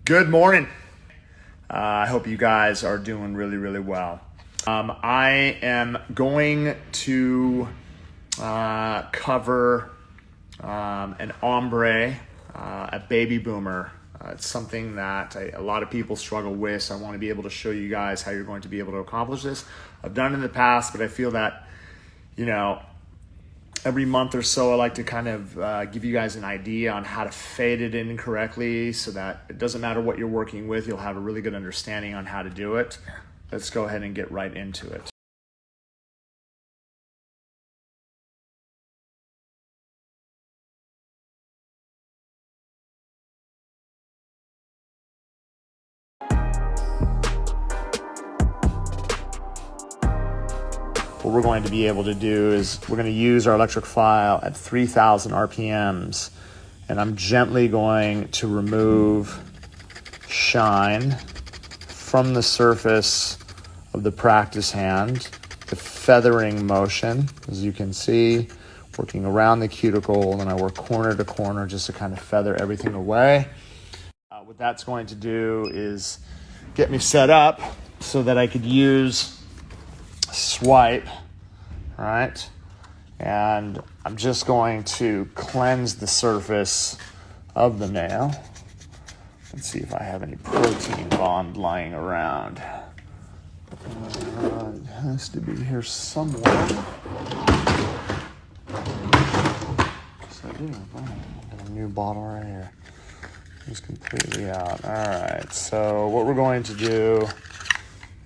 Good morning. I hope you guys are doing really, really well. I am going to cover an ombre, a baby boomer. It's something that a lot of people struggle with, so I want to be able to show you guys how you're going to be able to accomplish this. I've done it in the past, but I feel that, every month or so, I like to kind of give you guys an idea on how to fade it in correctly so that it doesn't matter what you're working with, you'll have a really good understanding on how to do it. Let's go ahead and get right into it. What we're going to be able to do is we're going to use our electric file at 3,000 RPMs, and I'm gently going to remove shine from the surface of the practice hand, the feathering motion, as you can see, working around the cuticle, and then I work corner to corner just to kind of feather everything away. What that's going to do is get me set up so that I could use swipe, right? And I'm just going to cleanse the surface of the nail. Let's see if I have any protein bond lying around. It has to be here somewhere. So I do. I got a new bottle right here. It's completely out. All right. So what we're going to do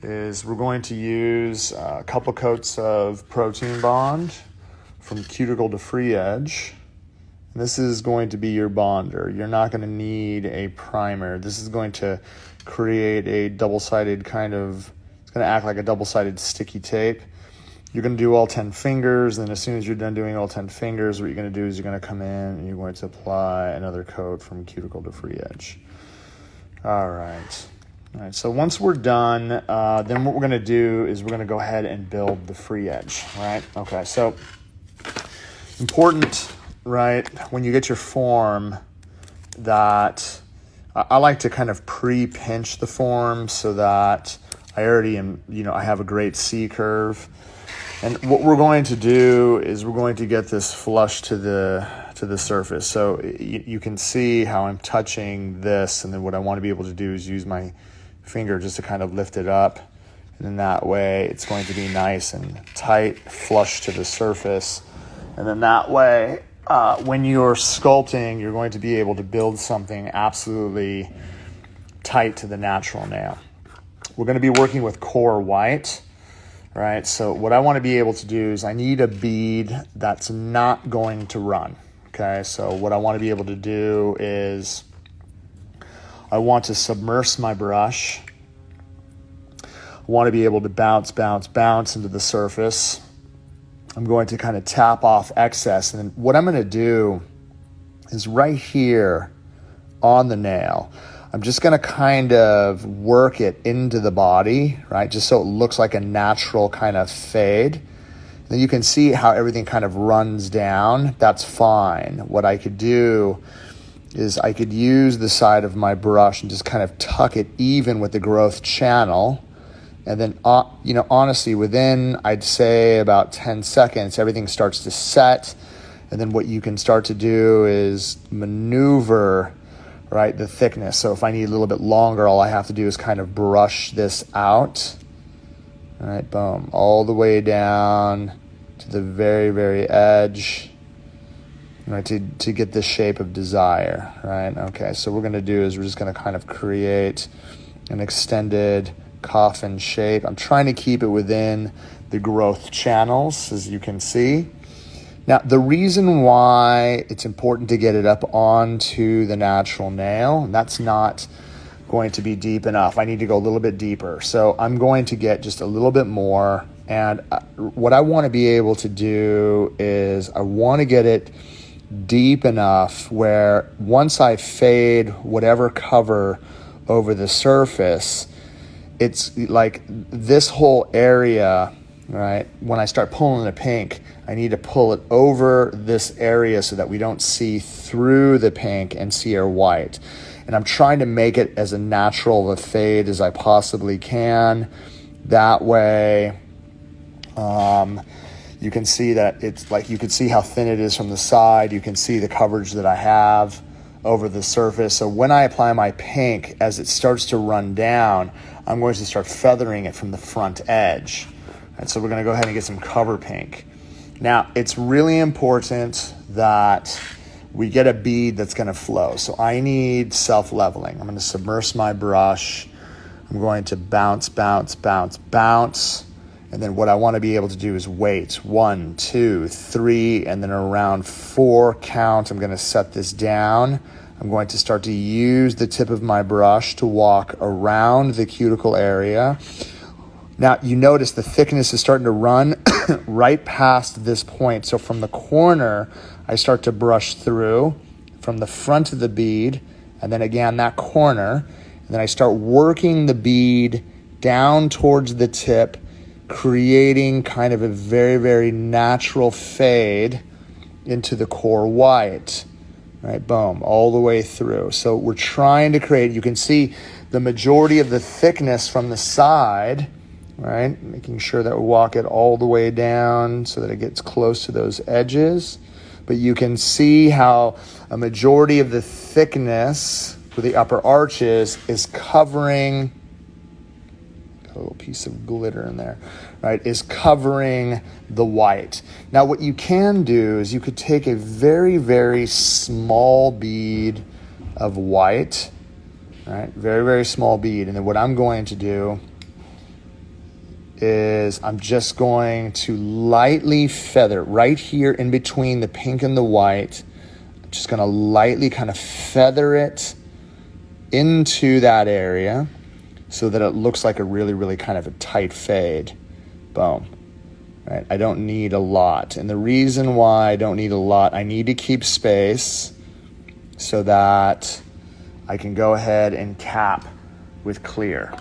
is we're going to use a couple coats of protein bond from cuticle to free edge. And this is going to be your bonder. You're not going to need a primer. This is going to create a double-sided it's going to act like a double-sided sticky tape. You're going to do all 10 fingers, and as soon as you're done doing all 10 fingers, what you're going to do is you're going to come in and you're going to apply another coat from cuticle to free edge. All right, so once we're done, then what we're going to do is we're going to go ahead and build the free edge, right? Okay, so important, right, when you get your form, that I like to kind of pre-pinch the form so that I already am, I have a great C curve. And what we're going to do is we're going to get this flush to the surface. So you can see how I'm touching this, and then what I want to be able to do is use my finger just to kind of lift it up, and then that way it's going to be nice and tight, flush to the surface. And then that way, when you're sculpting, you're going to be able to build something absolutely tight to the natural nail. We're going to be working with core white, right? So what I want to be able to do is I need a bead that's not going to run, okay? So what I want to be able to do is I want to submerge my brush. I want to be able to bounce into the surface. I'm going to kind of tap off excess. And then what I'm going to do is right here on the nail, I'm just going to kind of work it into the body, right? Just so it looks like a natural kind of fade. And then you can see how everything kind of runs down. That's fine. What I could do is I could use the side of my brush and just kind of tuck it even with the growth channel. And then, honestly, within, I'd say about 10 seconds, everything starts to set. And then what you can start to do is maneuver, right, the thickness. So if I need a little bit longer, all I have to do is kind of brush this out. All right, boom, all the way down to the very, very edge, right, to get the shape of desire, right? Okay, so what we're going to do is we're just going to kind of create an extended coffin shape. I'm trying to keep it within the growth channels, as you can see. Now, the reason why it's important to get it up onto the natural nail, and that's not going to be deep enough. I need to go a little bit deeper. So I'm going to get just a little bit more. And what I want to be able to do is I want to get it deep enough where once I fade whatever cover over the surface, it's like this whole area, right? When I start pulling the pink, I need to pull it over this area so that we don't see through the pink and see our white. And I'm trying to make it as a natural of a fade as I possibly can. That way, you can see that it's like, you can see how thin it is from the side. You can see the coverage that I have over the surface. So when I apply my pink, as it starts to run down, I'm going to start feathering it from the front edge. And so we're going to go ahead and get some cover pink. Now, it's really important that we get a bead that's going to flow. So I need self-leveling. I'm going to submerge my brush. I'm going to bounce, bounce, bounce, bounce. And then what I want to be able to do is wait. 1, 2, 3, and then around 4 count, I'm going to set this down. I'm going to start to use the tip of my brush to walk around the cuticle area. Now, you notice the thickness is starting to run right past this point. So from the corner, I start to brush through from the front of the bead, and then again that corner, and then I start working the bead down towards the tip, creating kind of a very, very natural fade into the core white. Right, boom, all the way through. So we're trying to create, you can see the majority of the thickness from the side, right? Making sure that we walk it all the way down so that it gets close to those edges. But you can see how a majority of the thickness for the upper arches is covering, got a little piece of glitter in there, right, is covering the white. Now what you can do is you could take a very, very small bead of white, right, very, very small bead. And then what I'm going to do is I'm just going to lightly feather right here in between the pink and the white. I'm just going to lightly kind of feather it into that area so that it looks like a really, really kind of a tight fade. Boom. Right? I don't need a lot. And the reason why I don't need a lot, I need to keep space so that I can go ahead and cap with clear.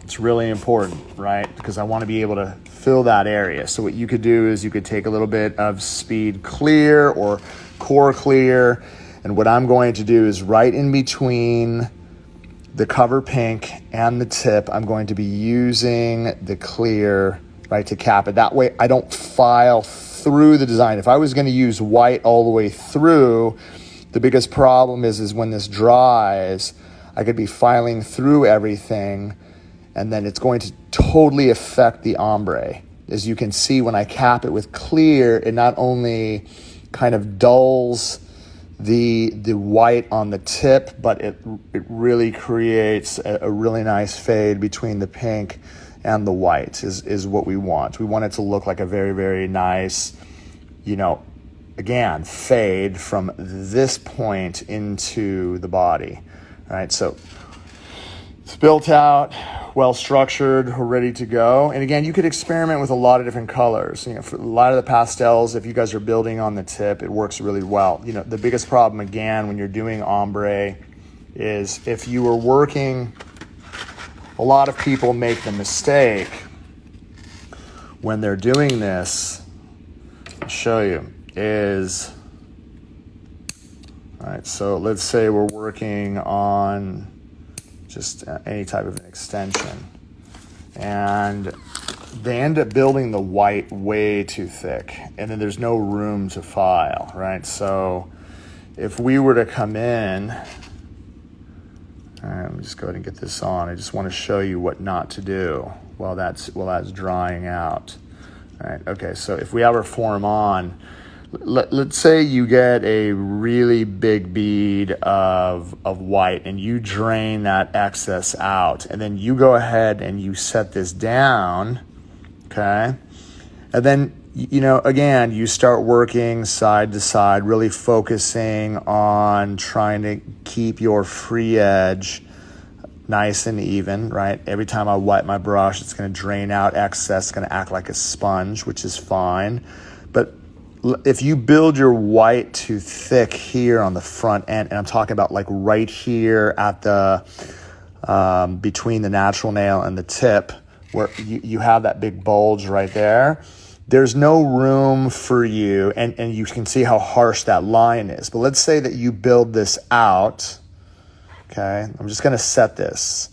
It's really important, right? Because I want to be able to fill that area. So what you could do is you could take a little bit of speed clear or core clear. And what I'm going to do is right in between the cover pink and the tip, I'm going to be using the clear, right, to cap it. That way I don't file through the design. If I was going to use white all the way through, the biggest problem is when this dries, I could be filing through everything, and then it's going to totally affect the ombre. As you can see, when I cap it with clear, it not only kind of dulls the white on the tip, but it really creates a really nice fade between the pink and the white is what we want. We want it to look like a very, very nice, you know, again, fade from this point into the body. All right, so it's built out, well structured, we're ready to go. And again, you could experiment with a lot of different colors. You know, for a lot of the pastels, if you guys are building on the tip, it works really well. You know, the biggest problem again when you're doing ombre is if you were working, a lot of people make the mistake when they're doing this, I'll show you, is, all right, so let's say we're working on just any type of an extension, and they end up building the white way too thick, and then there's no room to file, right? So if we were to come in, all right, let me just go ahead and get this on. I just want to show you what not to do while that's drying out. All right, okay, so if we have our form on, let's say you get a really big bead of white and you drain that excess out, and then you go ahead and you set this down, okay? And then, you know, again, you start working side to side, really focusing on trying to keep your free edge nice and even, right? Every time I wipe my brush, it's going to drain out excess, it's going to act like a sponge, which is fine. But if you build your white too thick here on the front end, and I'm talking about like right here at the between the natural nail and the tip, where you have that big bulge right there, there's no room for you, and you can see how harsh that line is. But let's say that you build this out, okay? I'm just gonna set this.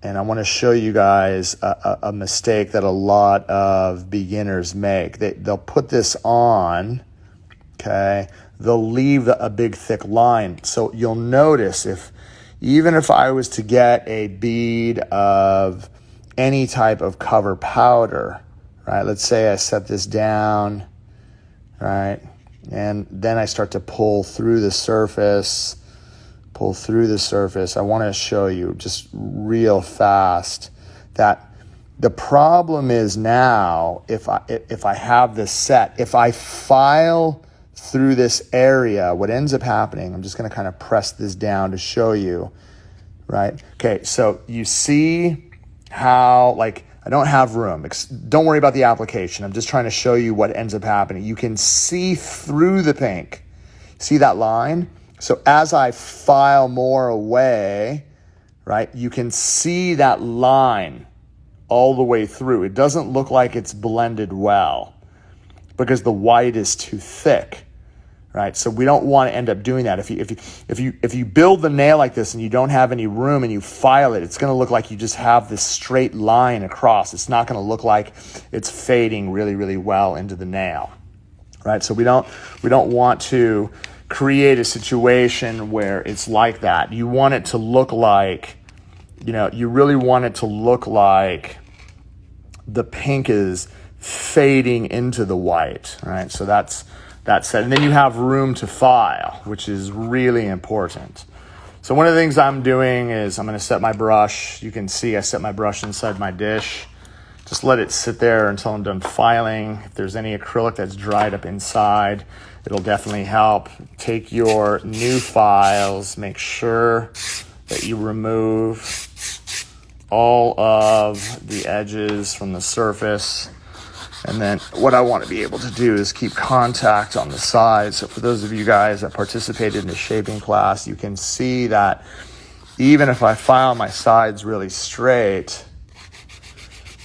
And I wanna show you guys a mistake that a lot of beginners make. They'll put this on, okay? They'll leave a big thick line. So you'll notice even if I was to get a bead of any type of cover powder, right? Let's say I set this down, right? And then I start to pull through the surface. I want to show you just real fast that the problem is now if I have this set, if I file through this area, what ends up happening, I'm just going to kind of press this down to show you, right? Okay, so you see how, like, I don't have room. Don't worry about the application. I'm just trying to show you what ends up happening. You can see through the pink. See that line? So as I file more away, right, you can see that line all the way through. It doesn't look like it's blended well because the white is too thick, right? So we don't want to end up doing that. If you build the nail like this and you don't have any room and you file it, it's going to look like you just have this straight line across. It's not going to look like it's fading really, really well into the nail, right? So we don't want to create a situation where it's like that. You want it to look like, you really want it to look like the pink is fading into the white, right? So that's it. And then you have room to file, which is really important. So one of the things I'm doing is I'm going to set my brush. You can see I set my brush inside my dish. Just let it sit there until I'm done filing. If there's any acrylic that's dried up inside, it'll definitely help. Take your new files, make sure that you remove all of the edges from the surface. And then what I want to be able to do is keep contact on the sides. So for those of you guys that participated in the shaping class, you can see that even if I file my sides really straight,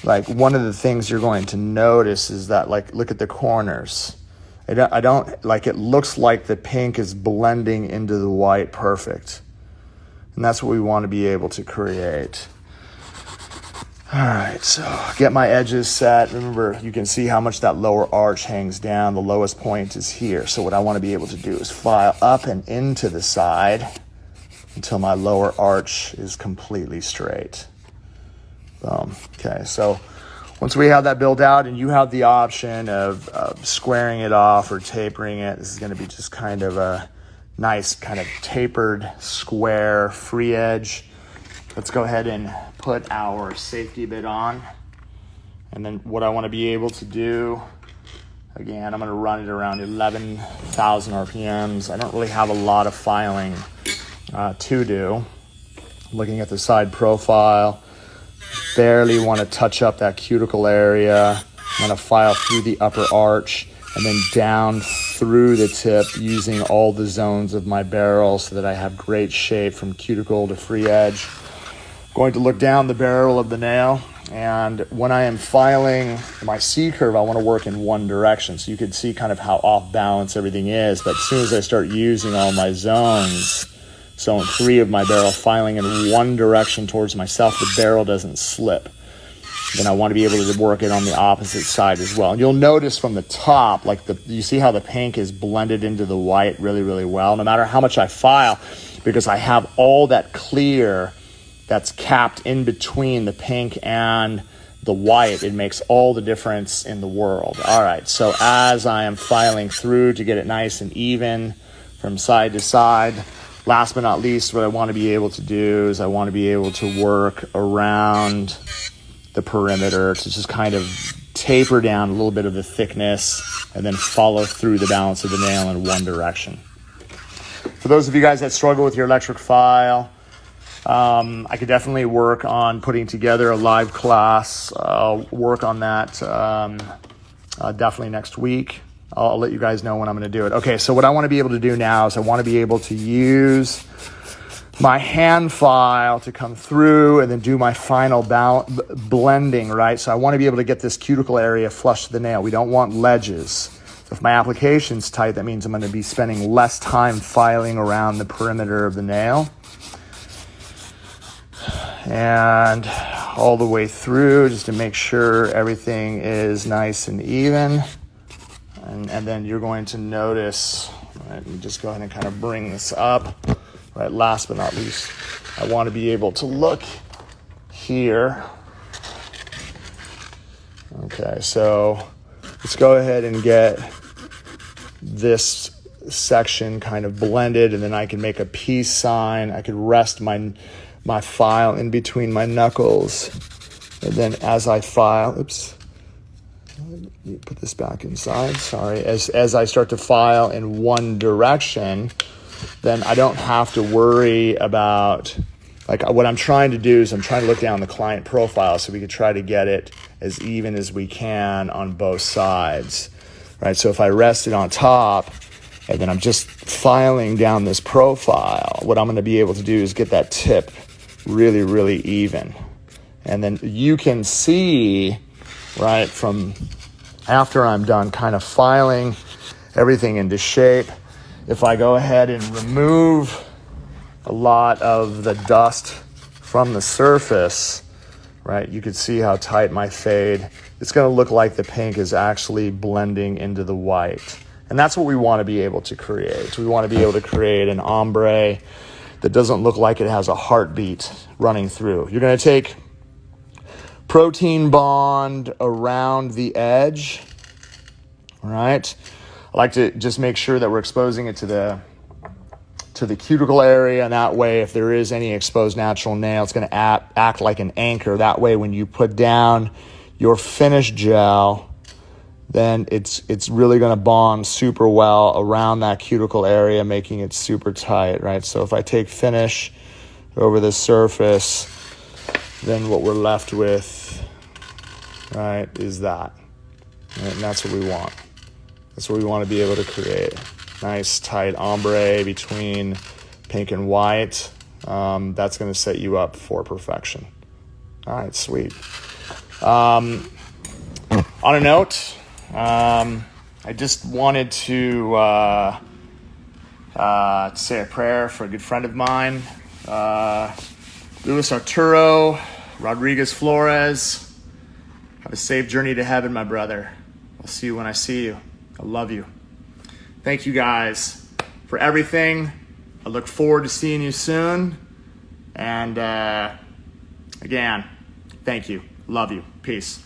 like one of the things you're going to notice is that, like, look at the corners. I don't like, it looks like the pink is blending into the white perfect. And that's what we want to be able to create. All right, so get my edges set. Remember, you can see how much that lower arch hangs down. The lowest point is here. So what I want to be able to do is file up and into the side until my lower arch is completely straight. Boom. Okay, so once we have that built out and you have the option of squaring it off or tapering it, this is going to be just kind of a nice kind of tapered square free edge. Let's go ahead and put our safety bit on. And then what I want to be able to do, again, I'm going to run it around 11,000 RPMs. I don't really have a lot of filing to do. Looking at the side profile, barely want to touch up that cuticle area. I'm going to file through the upper arch and then down through the tip using all the zones of my barrel so that I have great shape from cuticle to free edge. Going to look down the barrel of the nail, and when I am filing my C-curve, I want to work in one direction. So you can see kind of how off balance everything is, but as soon as I start using all my zones, zone 3 of my barrel, filing in one direction towards myself, the barrel doesn't slip. Then I want to be able to work it on the opposite side as well. And you'll notice from the top, like you see how the pink is blended into the white really, really well, no matter how much I file, because I have all that clear that's capped in between the pink and the white. It makes all the difference in the world. All right, so as I am filing through to get it nice and even from side to side, last but not least, what I want to be able to do is I want to be able to work around the perimeter to just kind of taper down a little bit of the thickness and then follow through the balance of the nail in one direction. For those of you guys that struggle with your electric file, I could definitely work on putting together a live class. I'll work on that definitely next week. I'll let you guys know when I'm going to do it. Okay, so what I want to be able to do now is I want to be able to use my hand file to come through and then do my final blending, right? So I want to be able to get this cuticle area flush to the nail. We don't want ledges. The If my application's tight, that means I'm going to be spending less time filing around the perimeter of the nail. And all the way through, just to make sure everything is nice and even. And then you're going to notice, right, let me just go ahead and kind of bring this up. Right, last but not least, I want to be able to look here. Okay, so let's go ahead and get this section kind of blended, and then I can make a peace sign. I could rest my file in between my knuckles, and then as I file, oops, let me put this back inside, sorry. As I start to file in one direction, then I don't have to worry about, like, what I'm trying to do is I'm trying to look down the client profile so we could try to get it as even as we can on both sides, right? So if I rest it on top and then I'm just filing down this profile, what I'm going to be able to do is get that tip really, really even. And then you can see, right, from after I'm done kind of filing everything into shape, if I go ahead and remove a lot of the dust from the surface, right, you can see how tight my fade. It's going to look like the pink is actually blending into the white. And that's what we want to be able to create. We want to be able to create an ombre that doesn't look like it has a heartbeat running through. You're going to take protein bond around the edge, all right? I like to just make sure that we're exposing it to the cuticle area, and that way if there is any exposed natural nail, it's going to act like an anchor. That way when you put down your finish gel, then it's really going to bond super well around that cuticle area, making it super tight, right? So if I take finish over the surface, then what we're left with, right, is that. Right? And that's what we want. That's what we want to be able to create. Nice tight ombre between pink and white. That's going to set you up for perfection. All right, sweet. On a note, I just wanted to say a prayer for a good friend of mine, Luis Arturo Rodriguez Flores. Have a safe journey to heaven, my brother. I'll see you when I see you. I love you. Thank you guys for everything. I look forward to seeing you soon. And again, thank you. Love you. Peace.